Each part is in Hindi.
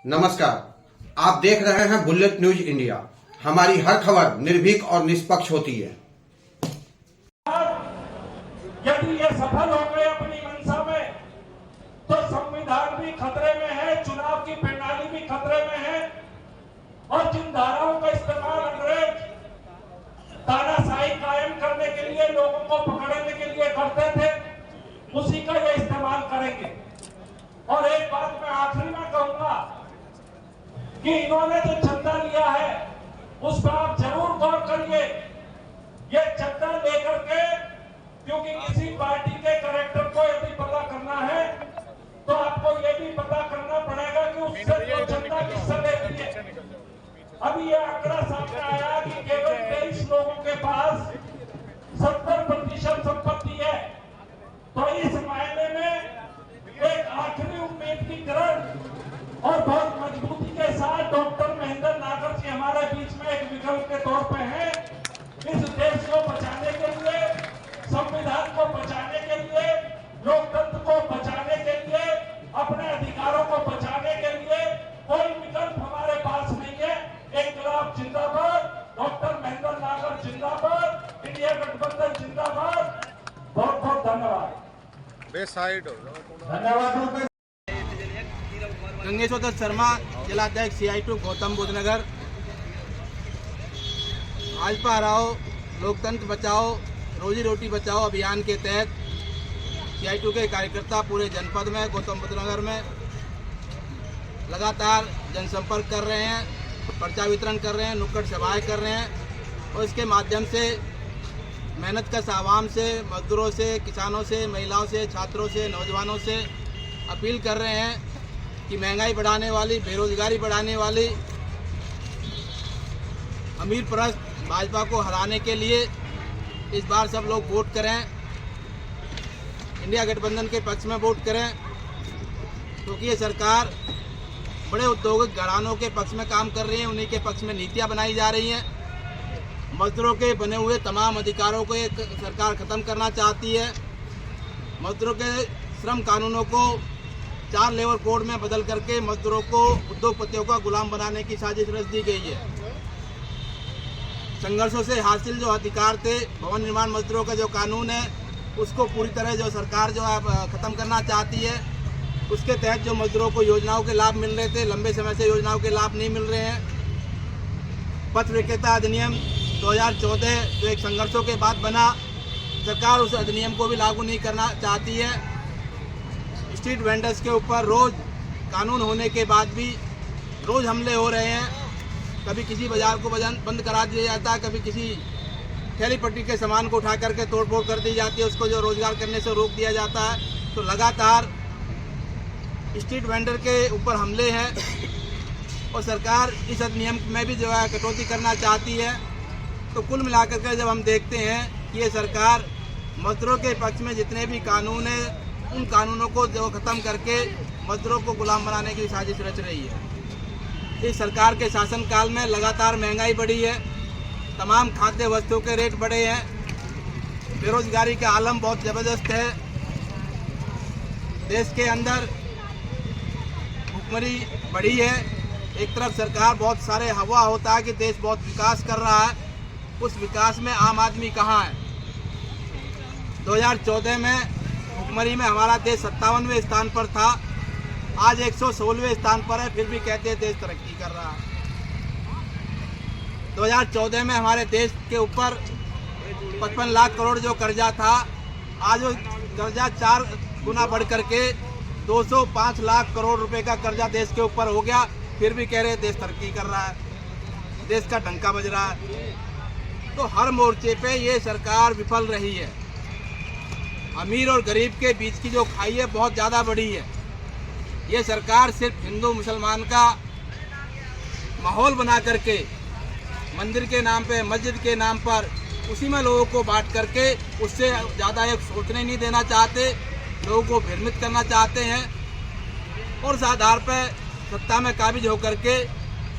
नमस्कार, आप देख रहे हैं बुलेट न्यूज इंडिया। हमारी हर खबर निर्भीक और निष्पक्ष होती है। यदि ये सफल हो गए अपनी मंशा में, तो संविधान भी खतरे में है, चुनाव की प्रणाली भी खतरे में है, और जिन धाराओं का इस्तेमाल अंग्रेज तानाशाही कायम करने के लिए, लोगों को पकड़ने के लिए करते थे, उसी का ये इस्तेमाल करेंगे। और एक बात मैं आखिरी में कहूंगा कि इन्होंने जो चंदा लिया है उस पर आप जरूर गौर करिए। ये चंदा लेकर के, क्योंकि किसी पार्टी के कैरेक्टर को यदि पता करना है तो आपको ये भी पता करना पड़ेगा कि उससे तो चंदा किससे लेती है। अभी ये आंकड़ा सामने आया कि केवल 23 लोगों के पास 70% संपत्ति है। तो इस मायने में एक आखिरी उम्मीद की किरण और बहुत मजबूती के साथ डॉक्टर महेंद्र नागर जी हमारे बीच में एक विकल्प के तौर पे हैं। इस देश को बचाने के लिए, संविधान को बचाने के लिए, लोकतंत्र को बचाने के लिए, अपने अधिकारों को बचाने के लिए कोई विकल्प हमारे पास नहीं है। इनकलाब जिंदाबाद, डॉक्टर महेंद्र नागर जिंदाबाद, इंडिया गठबंधन जिंदाबाद। बहुत बहुत धन्यवाद। धन्यवाद। गंगेश्वर दत्त शर्मा, जिलाध्यक्ष CI2 गौतम बुद्ध नगर। भाजपा हराओ, लोकतंत्र बचाओ, रोजी रोटी बचाओ अभियान के तहत CI2 के कार्यकर्ता पूरे जनपद में, गौतम बुद्ध नगर में लगातार जनसंपर्क कर रहे हैं, पर्चा वितरण कर रहे हैं, नुक्कड़ सभाएं कर रहे हैं और इसके माध्यम से मेहनत कश आवाम से, मजदूरों से, किसानों से, महिलाओं से, छात्रों से, नौजवानों से अपील कर रहे हैं कि महंगाई बढ़ाने वाली, बेरोजगारी बढ़ाने वाली अमीर परस्त भाजपा को हराने के लिए इस बार सब लोग वोट करें, इंडिया गठबंधन के पक्ष में वोट करें, क्योंकि ये सरकार बड़े औद्योगिक घरानों के पक्ष में काम कर रही है, उन्हीं के पक्ष में नीतियां बनाई जा रही हैं। मजदूरों के बने हुए तमाम अधिकारों को एक सरकार खत्म करना चाहती है। मजदूरों के श्रम कानूनों को 4 लेबर कोड में बदल करके मजदूरों को, उद्योगपतियों का गुलाम बनाने की साजिश रच दी गई है। संघर्षों से हासिल जो अधिकार थे, भवन निर्माण मजदूरों का जो कानून है, उसको पूरी तरह जो सरकार जो है ख़त्म करना चाहती है। उसके तहत जो मजदूरों को योजनाओं के लाभ मिल रहे थे, लंबे समय से योजनाओं के लाभ नहीं मिल रहे हैं। पथ विक्रेता अधिनियम 2014 जो एक संघर्षों के बाद बना, सरकार उस अधिनियम को भी लागू नहीं करना चाहती है। स्ट्रीट वेंडर्स के ऊपर रोज़ कानून होने के बाद भी रोज़ हमले हो रहे हैं। कभी किसी बाज़ार को बंद करा दिया जाता है, कभी किसी थैली पट्टी के सामान को उठा करके तोड़फोड़ कर दी जाती है, उसको जो रोज़गार करने से रोक दिया जाता है। तो लगातार स्ट्रीट वेंडर के ऊपर हमले हैं और सरकार इस अधिनियम में भी जो है कटौती करना चाहती है। तो कुल मिलाकर के जब हम देखते हैं कि ये सरकार मजदूरों के पक्ष में जितने भी कानून हैं, उन कानूनों को जो ख़त्म करके मजदूरों को गुलाम बनाने की साजिश रच रही है। इस सरकार के शासनकाल में लगातार महंगाई बढ़ी है, तमाम खाद्य वस्तुओं के रेट बढ़े हैं, बेरोजगारी का आलम बहुत ज़बरदस्त है। देश के अंदर भुखमरी बढ़ी है। एक तरफ सरकार बहुत सारे हवा होता है कि देश बहुत विकास कर रहा है, उस विकास में आम आदमी कहाँ है। 2014 में भुखमरी में हमारा देश 57वें स्थान पर था, आज 116वें स्थान पर है, फिर भी कहते हैं देश तरक्की कर रहा है। 2014 में हमारे देश के ऊपर 55 लाख करोड़ जो कर्जा था, आज वो कर्जा 4 गुना बढ़ करके 205 लाख करोड़ रुपए का कर्जा देश के ऊपर हो गया, फिर भी कह रहे हैं देश तरक्की कर रहा है, देश का डंका बज रहा है। तो हर मोर्चे पे ये सरकार विफल रही है। अमीर और गरीब के बीच की जो खाई है बहुत ज़्यादा बढ़ी है। ये सरकार सिर्फ हिंदू मुसलमान का माहौल बना करके, मंदिर के नाम पे, मस्जिद के नाम पर, उसी में लोगों को बांट करके उससे ज़्यादा एक सोचने नहीं देना चाहते, लोगों को भ्रमित करना चाहते हैं और इस आधार पर सत्ता में काबिज होकर के।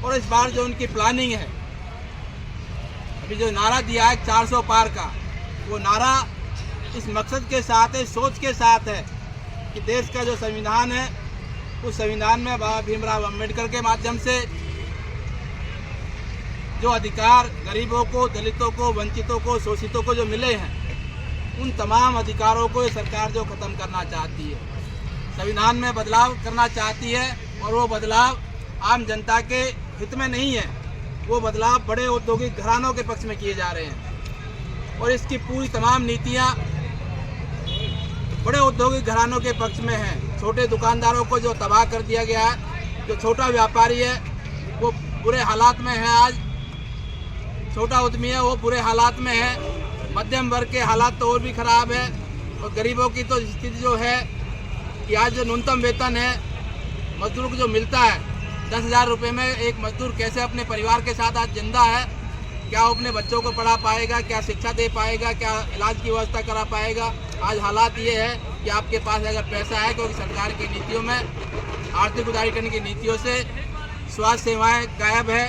और इस बार जो उनकी प्लानिंग है, अभी जो नारा दिया है 400 पार का, वो नारा इस मकसद के साथ है, सोच के साथ है कि देश का जो संविधान है उस संविधान में बाबा भीमराव अंबेडकर के माध्यम से जो अधिकार गरीबों को, दलितों को, वंचितों को, शोषितों को जो मिले हैं, उन तमाम अधिकारों को ये सरकार जो खत्म करना चाहती है, संविधान में बदलाव करना चाहती है। और वो बदलाव आम जनता के हित में नहीं है, वो बदलाव बड़े औद्योगिक घरानों के पक्ष में किए जा रहे हैं। और इसकी पूरी तमाम नीतियाँ बड़े औद्योगिक घरानों के पक्ष में हैं। छोटे दुकानदारों को जो तबाह कर दिया गया है, जो छोटा व्यापारी है वो बुरे हालात में है, आज छोटा उद्यमी है वो बुरे हालात में है, मध्यम वर्ग के हालात तो और भी खराब है। और गरीबों की तो स्थिति जो है कि आज जो न्यूनतम वेतन है मजदूर को जो मिलता है 10,000 रुपये में, एक मजदूर कैसे अपने परिवार के साथ आज जिंदा है, क्या वो अपने बच्चों को पढ़ा पाएगा, क्या शिक्षा दे पाएगा, क्या इलाज की व्यवस्था करा पाएगा। आज हालात ये है कि आपके पास अगर पैसा है, क्योंकि सरकार की नीतियों में, आर्थिक उदारीकरण की नीतियों से स्वास्थ्य सेवाएं गायब है,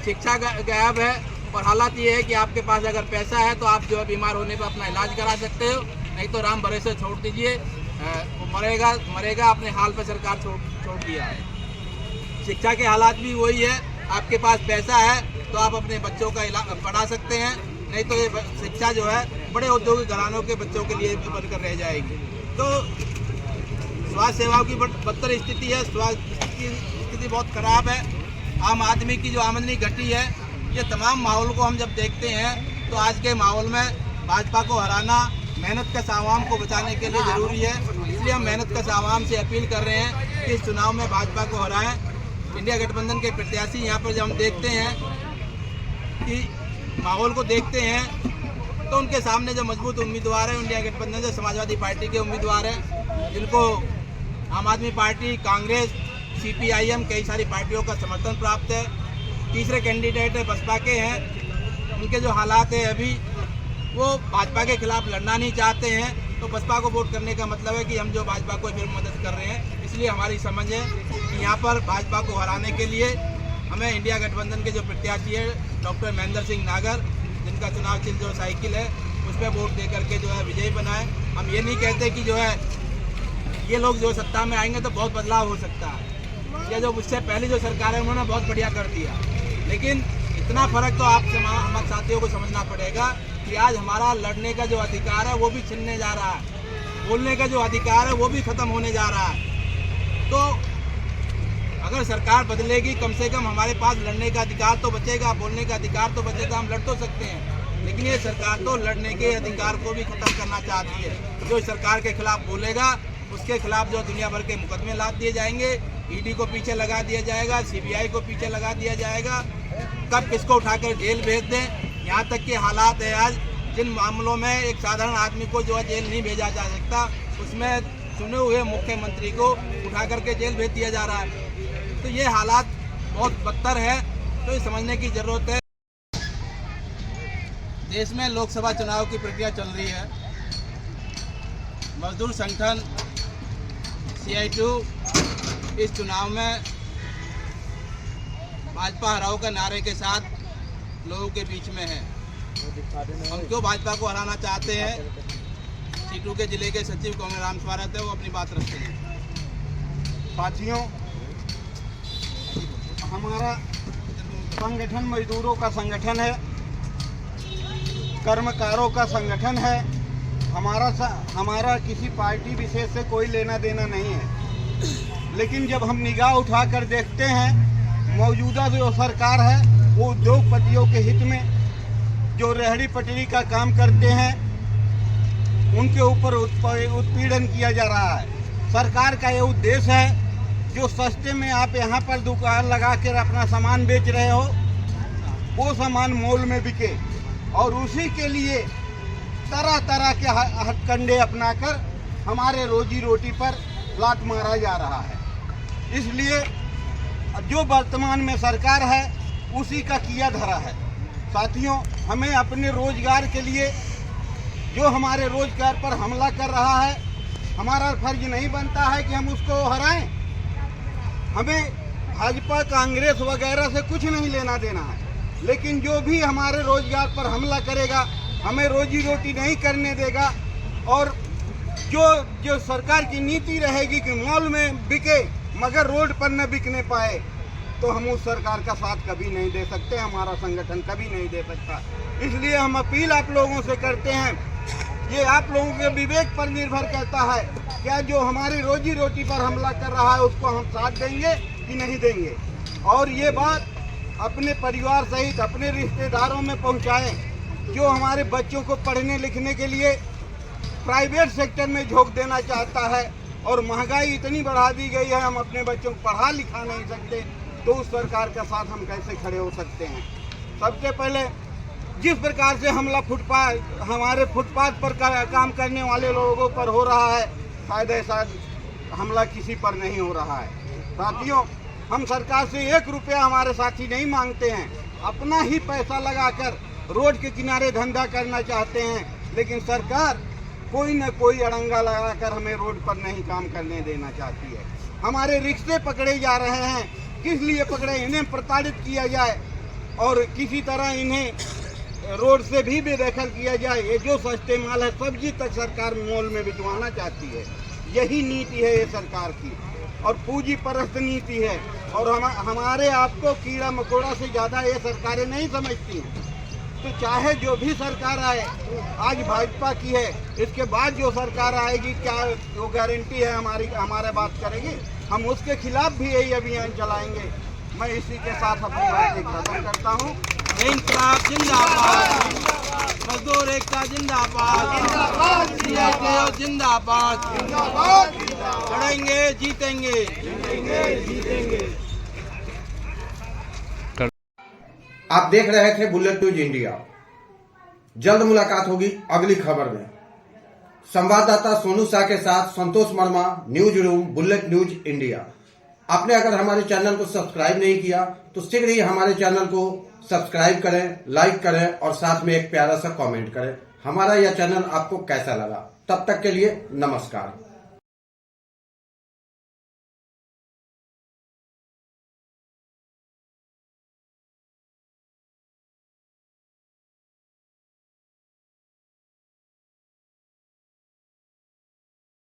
शिक्षा गायब है। और हालात ये है कि आपके पास अगर पैसा है तो आप जो है बीमार होने पर अपना इलाज करा सकते हो, नहीं तो राम भरोसे छोड़ दीजिए, वो मरेगा अपने हाल पर सरकार छोड़ दिया है। शिक्षा के हालात भी वही है, आपके पास पैसा है तो आप अपने बच्चों का इलाज पढ़ा सकते हैं, नहीं तो ये शिक्षा जो है बड़े औद्योगिक घरानों के बच्चों के लिए बनकर रह जाएगी। तो स्वास्थ्य सेवाओं की बदतर स्थिति है, स्वास्थ्य की स्थिति बहुत खराब है। आम आदमी की जो आमदनी घटी है, ये तमाम माहौल को हम जब देखते हैं तो आज के माहौल में भाजपा को हराना मेहनत कश आवाम को बचाने के लिए ज़रूरी है। इसलिए हम मेहनत कश आवाम से अपील कर रहे हैं कि इस चुनाव में भाजपा को हराएं। इंडिया गठबंधन के प्रत्याशी यहाँ पर जब हम देखते हैं कि माहौल को देखते हैं तो उनके सामने जो मजबूत उम्मीदवार हैं, इंडिया गठबंधन से समाजवादी पार्टी के उम्मीदवार हैं, जिनको आम आदमी पार्टी, कांग्रेस, CPIM कई सारी पार्टियों का समर्थन प्राप्त है। तीसरे कैंडिडेट बसपा के हैं, उनके जो हालात है अभी वो भाजपा के खिलाफ लड़ना नहीं चाहते हैं, तो बसपा को वोट करने का मतलब है कि हम जो भाजपा को फिर मदद कर रहे हैं। इसलिए हमारी समझ है कि यहाँ पर भाजपा को हराने के लिए हमें इंडिया गठबंधन के जो प्रत्याशी है डॉक्टर महेंद्र सिंह नागर, जिनका चुनाव चिन्ह जो साइकिल है, उस पर वोट दे करके जो है विजयी बनाए। हम ये नहीं कहते कि जो है ये लोग जो सत्ता में आएंगे तो बहुत बदलाव हो सकता है, या जो उससे पहले जो सरकार है उन्होंने बहुत बढ़िया कर दिया, लेकिन इतना फर्क तो आप हमारे साथियों को समझना पड़ेगा कि आज हमारा लड़ने का जो अधिकार है वो भी छिनने जा रहा है, बोलने का जो अधिकार है वो भी खत्म होने जा रहा है। तो अगर सरकार बदलेगी, कम से कम हमारे पास लड़ने का अधिकार तो बचेगा, बोलने का अधिकार तो बचेगा, हम लड़ तो सकते हैं। लेकिन ये सरकार तो लड़ने के अधिकार को भी खत्म करना चाहती है। जो सरकार के खिलाफ बोलेगा उसके खिलाफ जो दुनिया भर के मुकदमे लाद दिए जाएंगे, ईडी को पीछे लगा दिया जाएगा, CBI को पीछे लगा दिया जाएगा, कब किसको उठाकर जेल भेज दें। यहाँ तक के हालात है आज, जिन मामलों में एक साधारण आदमी को जो है जेल नहीं भेजा जा सकता, उसमें चुने हुए मुख्यमंत्री को उठा करके जेल भेज दिया जा रहा है। तो ये हालात बहुत बदतर है, तो ये समझने की ज़रूरत है। देश में लोकसभा चुनाव की प्रक्रिया चल रही है। मजदूर संगठन CI2 इस चुनाव में भाजपा हराओ का नारे के साथ लोगों के बीच में है। हम क्यों भाजपा को हराना चाहते हैं, C2 के जिले के सचिव कौन राम स्वागत है, वो अपनी बात रखते हैं। साथियों, हमारा संगठन मजदूरों का संगठन है, कर्मकारों का संगठन है। हमारा किसी पार्टी विशेष से कोई लेना देना नहीं है। लेकिन जब हम निगाह उठाकर देखते हैं, मौजूदा जो सरकार है वो उद्योगपतियों के हित में जो रेहड़ी पटरी का काम करते हैं उनके ऊपर उत्पीड़न किया जा रहा है। सरकार का ये उद्देश्य है जो सस्ते में आप यहाँ पर दुकान लगा कर अपना सामान बेच रहे हो, वो सामान मॉल में बिके, और उसी के लिए तरह तरह के हथकंडे अपनाकर हमारे रोजी रोटी पर लात मारा जा रहा है। इसलिए जो वर्तमान में सरकार है उसी का किया धरा है। साथियों, हमें अपने रोजगार के लिए जो हमारे रोजगार पर हमला कर रहा है, हमारा फर्ज नहीं बनता है कि हम उसको हराएं। हमें भाजपा, कांग्रेस वगैरह से कुछ नहीं लेना देना है, लेकिन जो भी हमारे रोजगार पर हमला करेगा, हमें रोजी रोटी नहीं करने देगा, और जो सरकार की नीति रहेगी कि मॉल में बिके, मगर रोड पर न बिकने पाए तो हम उस सरकार का साथ कभी नहीं दे सकते, हमारा संगठन कभी नहीं दे सकता। इसलिए हम अपील आप लोगों से करते हैं, ये आप लोगों के विवेक पर निर्भर करता है, क्या जो हमारी रोजी रोटी पर हमला कर रहा है उसको हम साथ देंगे कि नहीं देंगे। और ये बात अपने परिवार सहित अपने रिश्तेदारों में पहुंचाएं, जो हमारे बच्चों को पढ़ने लिखने के लिए प्राइवेट सेक्टर में झोंक देना चाहता है और महंगाई इतनी बढ़ा दी गई है, हम अपने बच्चों को पढ़ा लिखा नहीं सकते, तो उस सरकार का साथ हम कैसे खड़े हो सकते हैं। सबसे पहले जिस प्रकार से हमला हमारे फुटपाथ पर काम करने वाले लोगों पर हो रहा है, शायद ऐसा हमला किसी पर नहीं हो रहा है। साथियों, हम सरकार से 1 रुपया हमारे साथी नहीं मांगते हैं, अपना ही पैसा लगाकर रोड के किनारे धंधा करना चाहते हैं, लेकिन सरकार कोई न कोई अड़ंगा लगाकर हमें रोड पर नहीं काम करने देना चाहती है। हमारे रिक्शे पकड़े जा रहे हैं, किस लिए पकड़े, इन्हें प्रताड़ित किया जाए और किसी तरह इन्हें रोड से भी बेदखल किया जाए। ये जो सस्ते माल है सब्जी तक सरकार मॉल में बिचवाना चाहती है, यही नीति है ये सरकार की और पूंजी परस्त नीति है। और हमारे आपको कीड़ा मकोड़ा से ज़्यादा ये सरकारें नहीं समझती हैं। तो चाहे जो भी सरकार आए, आज भाजपा की है, इसके बाद जो सरकार आएगी क्या वो गारंटी है हमारे बात करेगी? हम उसके खिलाफ भी यही अभियान चलाएंगे। मैं इसी के साथ अपनी बात खत्म करता हूँ। इंकलाब जिंदाबाद, मजदूर एकता जिंदाबाद, जिंदाबाद, लड़ेंगे जीतेंगे। आप देख रहे थे बुलेट न्यूज इंडिया। जल्द मुलाकात होगी अगली खबर में। संवाददाता सोनू शाह के साथ Santosh Verma, news room, bullet news India. आपने अगर हमारे चैनल को सब्सक्राइब नहीं किया तो शीघ्र ही हमारे चैनल को सब्सक्राइब करें, लाइक करें और साथ में एक प्यारा सा कमेंट करें। हमारा यह चैनल आपको कैसा लगा? तब तक के लिए नमस्कार।